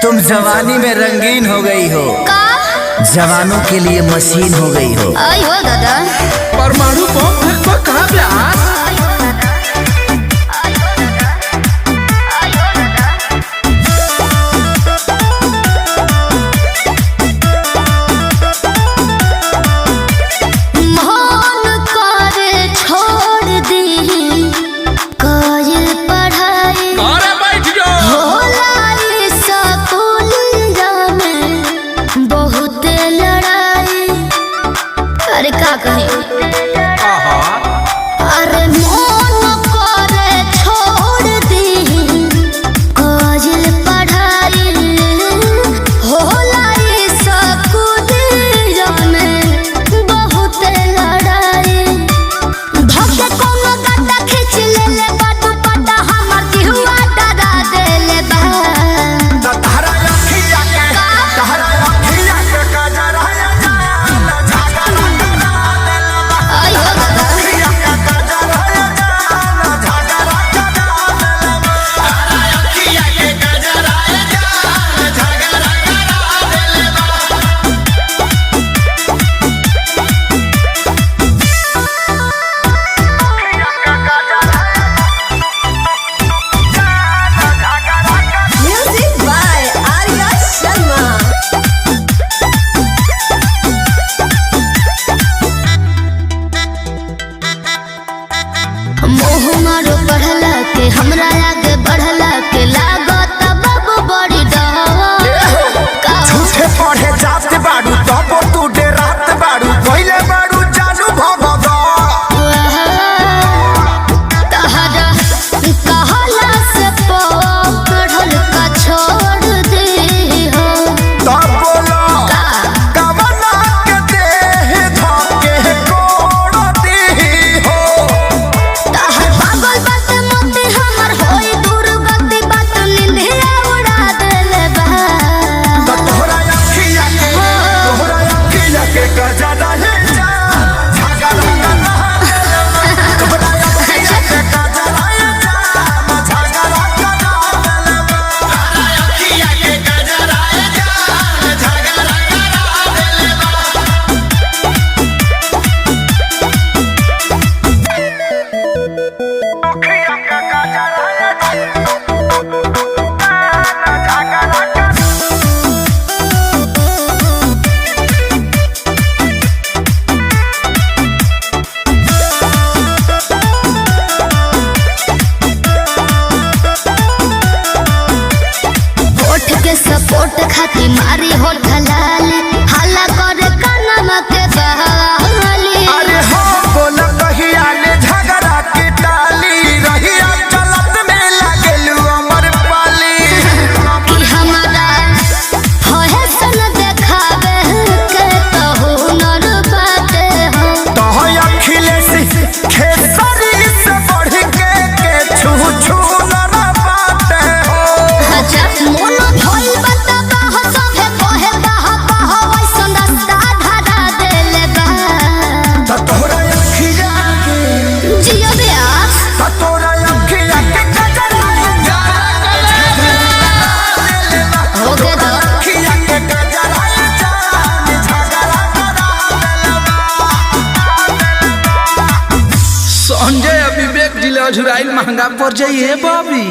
तुम जवानी में रंगीन हो गई हो का? जवानों के लिए मशीन हो गई हो। आई हो दादा परमाणु बम कहाँ प्यार अरे का कहे अरे मन करे छोड़ दी काजल पढ़ाई होला स्कूल में बहुत लड़ाई धके कोनो गड्ढा खींच ले बाटू पटा हमर जीवा डरा देले बा तहरा अखिया के काजर है बढ़ला के हमरा आगे बढ़ला के लागत बाबू बड़ी डहवा झूठे पढ़े जाते बाड़ू तब तू डेरात बाड़ू पहले बाड़ू जानू भगदा तहरा कहला से पढ़ल का छोड़ दे हो तब बोलो कवना के देह धके कोड़ दी हो तहर पागल बात मत हमर होई दुर्गति बात निंदिया उड़ा देले बा तोहरा अखिया के कजरा ले जा झगड़ा करना तोहरा अखिया के कजरा ले जा झगड़ा करना तोहरा अखिया के कजरा ले जा झगड़ा सपोर्ट खाती मारी हो ढलाली हल्ला करे कानमा के बहाली अरे हो बोल कहिया ले झगड़ा के टाली रहिया चलत में लागेलू अमर पाली कि हमारा होए सन देखावे के तो हुनर बाटे हो तो अखिलेश खेसरी से बढ़ के छू छू लड़ा बाटे हो अच्छा मोनो भइल बता हो सभे कहे बाह वैसन रास्ता धरा देले बा तोहरा अखिया के जियो ब्यास तोहरा अखिया के कजरा जा हो गए तो अखिया के कजरा जा झगड़ा करा संजय विवेक जिला झुराइल महंगा पड़ जाइए बाबी।